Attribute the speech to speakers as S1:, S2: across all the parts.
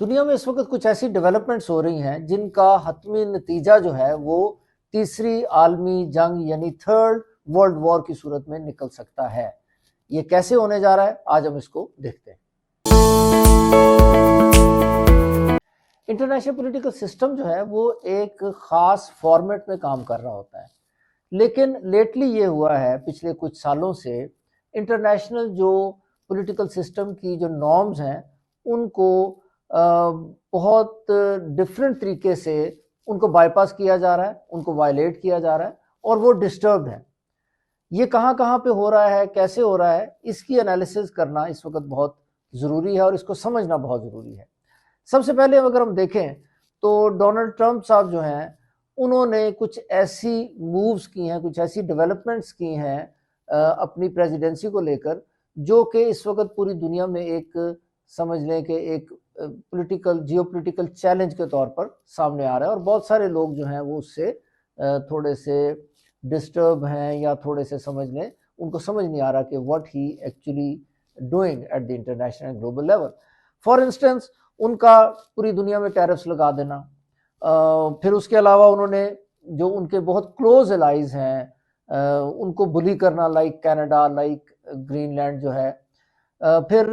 S1: दुनिया में इस वक्त कुछ ऐसी डेवलपमेंट्स हो रही हैं जिनका हतमी नतीजा जो है वो तीसरी आलमी जंग यानी थर्ड वर्ल्ड वॉर की सूरत में निकल सकता है। ये कैसे होने जा रहा है, आज हम इसको देखते हैं। इंटरनेशनल पॉलिटिकल सिस्टम जो है वो एक खास फॉर्मेट में काम कर रहा होता है, लेकिन लेटली ये हुआ है पिछले कुछ सालों से इंटरनेशनल जो पॉलिटिकल सिस्टम की जो नॉर्म्स हैं उनको बहुत डिफरेंट तरीके से उनको बाईपास किया जा रहा है, उनको वायलेट किया जा रहा है और वो डिस्टर्ब्ड है। ये कहाँ कहाँ पे हो रहा है, कैसे हो रहा है, इसकी एनालिसिस करना इस वक्त बहुत ज़रूरी है और इसको समझना बहुत ज़रूरी है। सबसे पहले अगर हम देखें तो डोनाल्ड ट्रंप साहब जो हैं उन्होंने कुछ ऐसी मूव्स की हैं, कुछ ऐसी डेवलपमेंट्स की हैं अपनी प्रेसिडेंसी को लेकर, जो कि इस वक्त पूरी दुनिया में एक समझ लें कि एक पॉलिटिकल जियोपॉलिटिकल चैलेंज के तौर पर सामने आ रहा है और बहुत सारे लोग जो हैं वो उससे थोड़े से डिस्टर्ब हैं या थोड़े से समझ लें उनको समझ नहीं आ रहा कि what he actually doing at the international global level. For instance उनका पूरी दुनिया में टैरिफ्स लगा देना, फिर उसके अलावा उन्होंने जो उनके बहुत क्लोज एलाइज हैं उनको बुली करना, लाइक कनाडा, लाइक ग्रीनलैंड जो है। फिर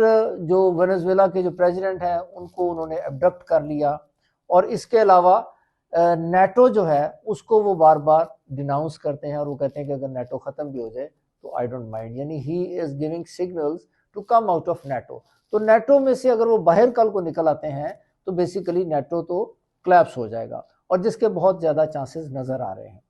S1: जो वेनेजुएला के जो प्रेसिडेंट हैं उनको उन्होंने एब्डक्ट कर लिया और इसके अलावा नेटो जो है उसको वो बार बार डिनाउंस करते हैं और वो कहते हैं कि अगर नेटो ख़त्म भी हो जाए तो आई डोंट माइंड, यानी he is giving signals to come out of NATO. तो नेटो में से अगर वो बाहर कल को निकल आते हैं तो बेसिकली नेटो तो क्लैप्स हो जाएगा और जिसके बहुत ज़्यादा चांसेस नज़र आ रहे हैं।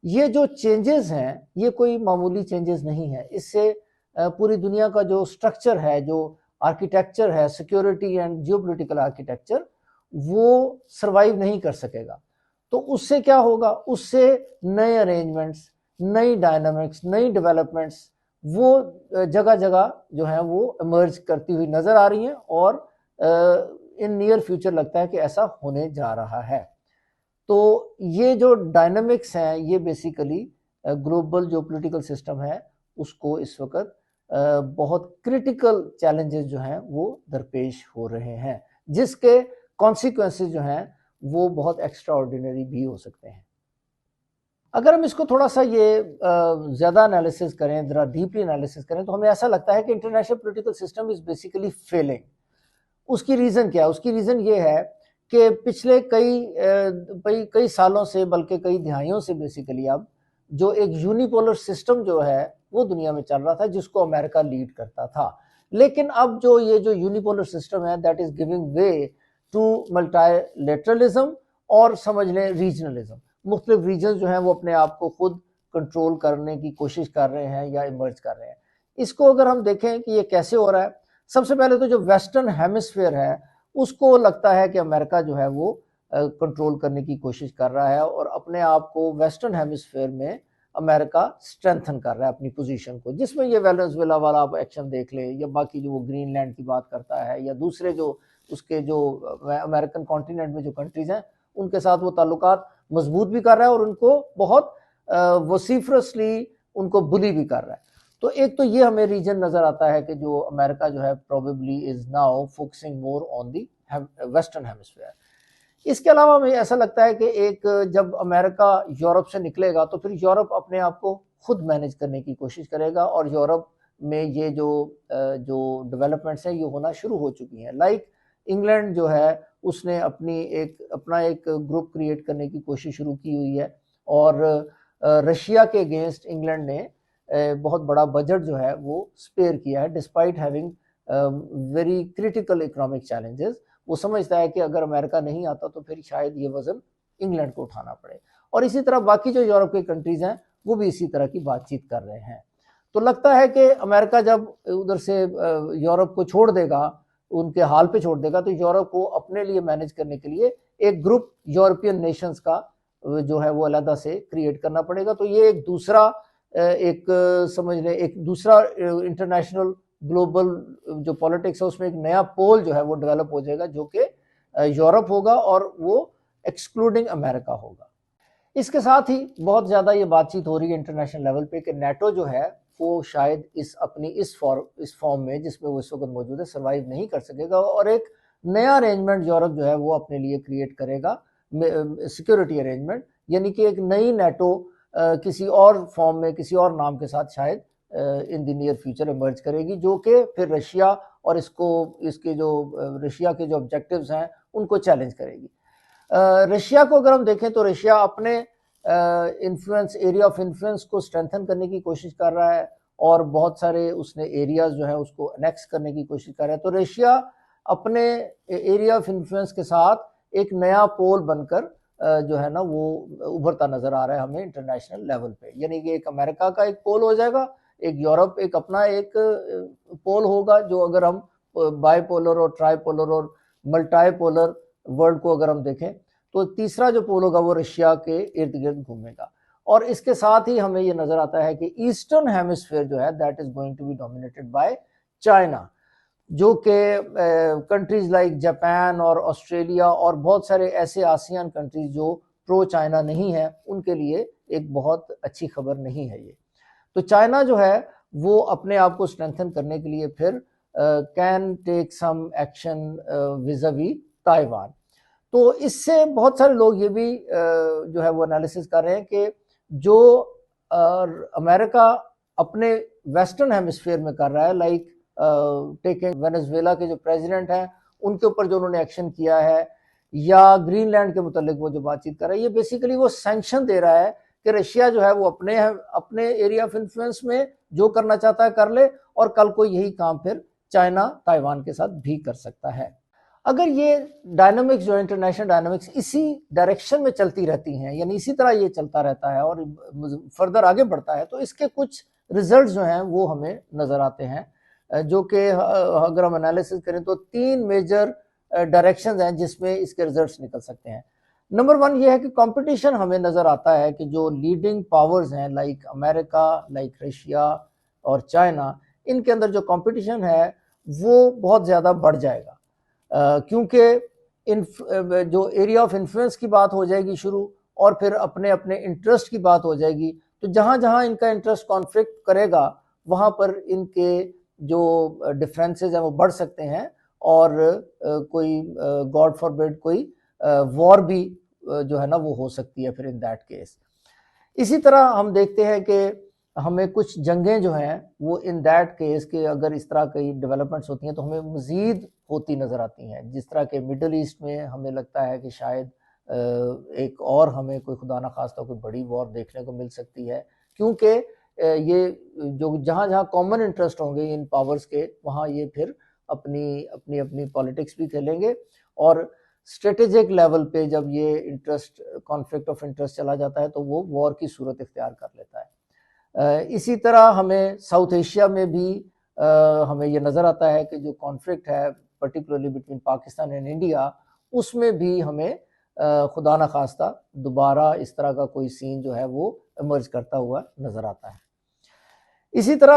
S1: ये जो चेंजेस हैं ये कोई मामूली चेंजेस नहीं है, इससे पूरी दुनिया का जो स्ट्रक्चर है, जो आर्किटेक्चर है, सिक्योरिटी एंड जियोपॉलिटिकल आर्किटेक्चर, वो सरवाइव नहीं कर सकेगा। तो उससे क्या होगा, उससे नए अरेंजमेंट्स, नई डायनामिक्स, नई डेवलपमेंट्स वो जगह जगह जो है वो इमर्ज करती हुई नज़र आ रही हैं और इन नियर फ्यूचर लगता है कि ऐसा होने जा रहा है। तो ये जो डायनामिक्स हैं ये बेसिकली ग्लोबल जो पॉलिटिकल सिस्टम है उसको इस वक्त बहुत क्रिटिकल चैलेंजेस जो हैं वो दरपेश हो रहे हैं, जिसके कॉन्सिक्वेंसेस जो हैं वो बहुत एक्स्ट्रा ऑर्डिनरी भी हो सकते हैं। अगर हम इसको थोड़ा सा ये ज़्यादा एनालिसिस करें, ज़रा डीपली एनालिसिस करें, तो हमें ऐसा लगता है कि international political system is basically failing. उसकी रीज़न क्या है? उसकी रीज़न ये है कि पिछले कई सालों से, बल्कि कई दिहाइयों से बेसिकली अब जो एक यूनिपोलर सिस्टम जो है वो दुनिया में चल रहा था जिसको अमेरिका लीड करता था, लेकिन अब जो ये जो यूनिपोलर सिस्टम है that is giving way to multilateralism और समझ लें रीजनलिज्म। मुख्तलिफ रीजन जो हैं वो अपने आप को खुद कंट्रोल करने की कोशिश कर रहे हैं या इमर्ज कर रहे हैं। इसको अगर हम देखें कि ये कैसे हो रहा है, सबसे पहले तो जो वेस्टर्न हेमिस्फीयर है उसको लगता है कि अमेरिका जो है वो कंट्रोल करने की कोशिश कर रहा है और अपने आप को वेस्टर्न हेमिस्फीयर में अमेरिका स्ट्रेंथन कर रहा है अपनी पोजीशन को, जिसमें ये वेनेजुएला वाला आप एक्शन देख ले या बाकी जो वो ग्रीनलैंड की बात करता है या दूसरे जो उसके जो अमेरिकन कॉन्टिनेंट में जो कंट्रीज हैं उनके साथ वो ताल्लुकात मजबूत भी कर रहा है और उनको बहुत वसीफरसली उनको बुली भी कर रहा है। तो एक तो ये हमें रीजन नजर आता है कि जो अमेरिका जो है probably is now focusing more on the western hemisphere. इसके अलावा हमें ऐसा लगता है कि एक जब अमेरिका यूरोप से निकलेगा तो फिर यूरोप अपने आप को खुद मैनेज करने की कोशिश करेगा और यूरोप में ये जो डेवलपमेंट्स हैं ये होना शुरू हो चुकी हैं। लाइक इंग्लैंड जो है उसने अपना एक ग्रुप क्रिएट करने की कोशिश शुरू की हुई है और रशिया के अगेंस्ट इंग्लैंड ने बहुत बड़ा बजट जो है वो स्पेयर किया है despite having very critical economic challenges. वो समझता है कि अगर अमेरिका नहीं आता तो फिर शायद ये वजन इंग्लैंड को उठाना पड़े और इसी तरह बाकी जो यूरोप के कंट्रीज हैं वो भी इसी तरह की बातचीत कर रहे हैं। तो लगता है कि अमेरिका जब उधर से यूरोप को छोड़ देगा, उनके हाल पे छोड़ देगा, तो यूरोप को अपने लिए मैनेज करने के लिए एक ग्रुप यूरोपियन नेशंस का जो है वो अलग से क्रिएट करना पड़ेगा। तो ये एक दूसरा समझ लें एक दूसरा इंटरनेशनल ग्लोबल जो पॉलिटिक्स है उसमें एक नया पोल जो है वो डेवलप हो जाएगा जो कि यूरोप होगा और वो एक्सक्लूडिंग अमेरिका होगा। इसके साथ ही बहुत ज़्यादा ये बातचीत हो रही है इंटरनेशनल लेवल पे कि नेटो जो है वो शायद इस फॉर्म में जिसमें वो इस वक्त मौजूद है सर्वाइव नहीं कर सकेगा और एक नया अरेंजमेंट यूरोप जो है वो अपने लिए क्रिएट करेगा, सिक्योरिटी अरेंजमेंट, यानी कि एक नई नेटो किसी और फॉर्म में, किसी और नाम के साथ शायद in the near future emerge करेगी, जो कि फिर रशिया और इसके जो रशिया के जो ऑब्जेक्टिव्स हैं उनको चैलेंज करेगी। रशिया को अगर हम देखें तो रशिया अपने इन्फ्लुएंस, एरिया ऑफ इन्फ्लुएंस को स्ट्रेंथन करने की कोशिश कर रहा है और बहुत सारे उसने एरियाज जो है उसको अनेक्स करने की कोशिश कर रहा है। तो रशिया अपने एरिया ऑफ इन्फ्लुएंस के साथ एक नया पोल बनकर जो है ना वो उभरता नजर आ रहा है हमें इंटरनेशनल लेवल पे, यानी कि एक अमेरिका का एक पोल हो जाएगा, एक यूरोप एक अपना एक पोल होगा, जो अगर हम बाइपोलर और ट्राइपोलर और मल्टीपोलर वर्ल्ड को अगर हम देखें तो तीसरा जो पोल होगा वो रशिया के इर्द गिर्द घूमेगा। और इसके साथ ही हमें ये नजर आता है कि ईस्टर्न हेमिस्फीयर जो है that is going to be dominated by China, जो कि कंट्रीज लाइक जापान और ऑस्ट्रेलिया और बहुत सारे ऐसे आसियान कंट्रीज जो प्रो चाइना नहीं है, उनके लिए एक बहुत अच्छी खबर नहीं है ये। तो चाइना जो है वो अपने आप को स्ट्रेंथन करने के लिए फिर can take some action vis a vis Taiwan. तो इससे बहुत सारे लोग ये भी जो है वो एनालिसिस कर रहे हैं कि जो अमेरिका अपने वेस्टर्न हेमिस्फीयर में कर रहा है, लाइक टेकिंग वेनेजुएला के जो प्रेसिडेंट हैं उनके ऊपर जो उन्होंने एक्शन किया है, या ग्रीनलैंड के मुतालिक वो जो बातचीत कर रहा है, ये बेसिकली वो सैंक्शन दे रहा है कि रशिया जो है वो अपने एरिया ऑफ इन्फ्लुएंस में जो करना चाहता है कर ले, और कल को यही काम फिर चाइना ताइवान के साथ भी कर सकता है। अगर ये डायनामिक्स जो इंटरनेशनल डायनामिक्स इसी डायरेक्शन में चलती रहती हैं, यानी इसी तरह ये चलता रहता है और फर्दर आगे बढ़ता है, तो इसके कुछ रिजल्ट जो हैं वो हमें नजर आते हैं, जो कि अगर हम एनालिसिस करें तो 3 मेजर डायरेक्शंस हैं जिसमें इसके रिजल्ट्स निकल सकते हैं। नंबर 1 ये है कि कंपटीशन हमें नजर आता है कि जो लीडिंग पावर्स हैं लाइक अमेरिका, लाइक रशिया और चाइना, इनके अंदर जो कंपटीशन है वो बहुत ज़्यादा बढ़ जाएगा, क्योंकि जो एरिया ऑफ इन्फ्लुएंस की बात हो जाएगी शुरू, और फिर अपने अपने इंटरेस्ट की बात हो जाएगी। तो जहाँ जहाँ इनका इंटरेस्ट कॉन्फ्लिक्ट करेगा वहाँ पर इनके जो डिफरेंसेस हैं वो बढ़ सकते हैं, और कोई गॉड फॉरबिड कोई वॉर भी जो है ना वो हो सकती है फिर इन दैट केस। इसी तरह हम देखते हैं कि हमें कुछ जंगें जो हैं वो इन दैट केस के अगर इस तरह की डेवलपमेंट्स होती हैं तो हमें मज़ीद होती नज़र आती हैं, जिस तरह के मिडल ईस्ट में हमें लगता है कि शायद एक और हमें कोई खुदा न खास्ता कोई बड़ी वॉर देखने को मिल सकती है, क्योंकि ये जो जहाँ जहाँ कॉमन इंटरेस्ट होंगे इन पावर्स के, वहाँ ये फिर अपनी अपनी अपनी पॉलिटिक्स भी खेलेंगे, और स्ट्रेटेजिक लेवल पे जब ये इंटरेस्ट कॉन्फ्लिक्ट ऑफ इंटरेस्ट चला जाता है तो वो वॉर की सूरत इख्तियार कर लेता है। इसी तरह हमें साउथ एशिया में भी हमें ये नज़र आता है कि जो कॉन्फ्लिक्ट है particularly between Pakistan and India, उसमें भी हमें खुदा न खास्ता दोबारा इस तरह का कोई सीन जो है वो इमर्ज करता हुआ नज़र आता है। इसी तरह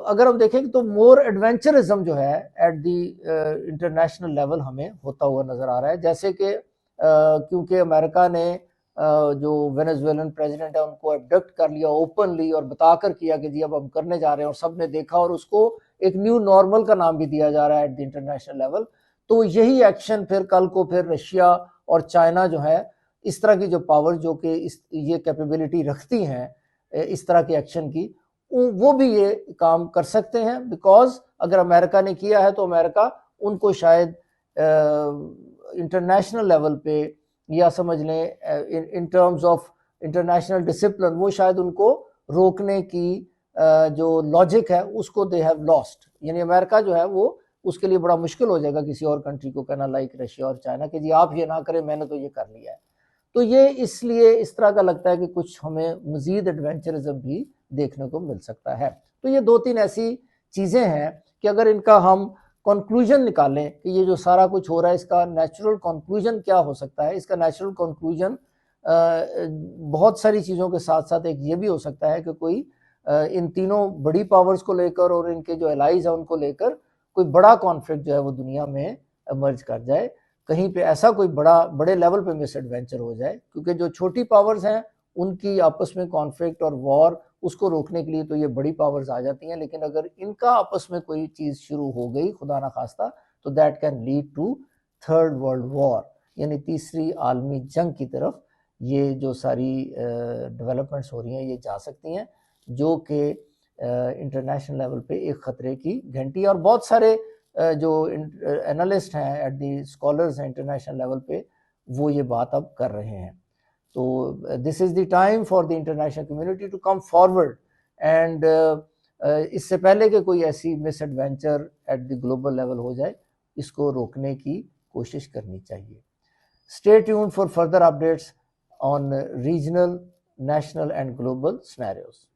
S1: अगर हम देखें तो मोर एडवेंचरिज्म जो है एट दी इंटरनेशनल लेवल हमें होता हुआ नज़र आ रहा है, जैसे कि क्योंकि अमेरिका ने जो वेनेजुएलन प्रेसिडेंट है उनको एबडक्ट कर लिया ओपनली और बताकर किया कि जी अब हम करने जा रहे हैं, और सब ने देखा और उसको एक न्यू नॉर्मल का नाम भी दिया जा रहा है एट द इंटरनेशनल लेवल। तो यही एक्शन फिर कल को फिर रशिया और चाइना जो है, इस तरह की जो पावर जो कि ये कैपेबिलिटी रखती हैं इस तरह के एक्शन की, वो भी ये काम कर सकते हैं, बिकॉज अगर अमेरिका ने किया है तो अमेरिका उनको शायद इंटरनेशनल लेवल पे, या समझ लें in terms of international discipline, वो शायद उनको रोकने की जो लॉजिक है उसको दे हैव लॉस्ट। यानी अमेरिका जो है वो उसके लिए बड़ा मुश्किल हो जाएगा किसी और कंट्री को कहना लाइक रशिया और चाइना कि जी आप ये ना करें, मैंने तो ये कर लिया है। तो ये इसलिए इस तरह का लगता है कि कुछ हमें मजीद एडवेंचरिज्म भी देखने को मिल सकता है। तो ये 2-3 ऐसी चीज़ें हैं कि अगर इनका हम कंक्लूजन निकालें कि ये जो सारा कुछ हो रहा है इसका नेचुरल कंक्लूजन क्या हो सकता है, इसका नेचुरल कंक्लूजन बहुत सारी चीज़ों के साथ साथ एक ये भी हो सकता है कि कोई इन तीनों बड़ी पावर्स को लेकर और इनके जो एलाइज है उनको लेकर कोई बड़ा कॉन्फ्लिक्ट जो है वो दुनिया में इमर्ज कर जाए, कहीं पे ऐसा कोई बड़े लेवल पे मिस एडवेंचर हो जाए, क्योंकि जो छोटी पावर्स हैं उनकी आपस में कॉन्फ्लिक्ट और वॉर उसको रोकने के लिए तो ये बड़ी पावर्स आ जाती हैं, लेकिन अगर इनका आपस में कोई चीज़ शुरू हो गई खुदा ना खास्ता, तो that can lead to third world war, यानी तीसरी आलमी जंग की तरफ ये जो सारी डेवलपमेंट्स हो रही हैं ये जा सकती हैं, जो कि इंटरनेशनल लेवल पे एक ख़तरे की घंटी। और बहुत सारे जो एनालिस्ट हैं एट दी स्कॉलर्स हैं इंटरनेशनल लेवल पे, वो ये बात अब कर रहे हैं। तो this is the time for the international community to come forward and इससे पहले कि कोई ऐसी misadventure at the global level हो जाए, इसको रोकने की कोशिश करनी चाहिए। Stay tuned for further updates on regional, national and global scenarios.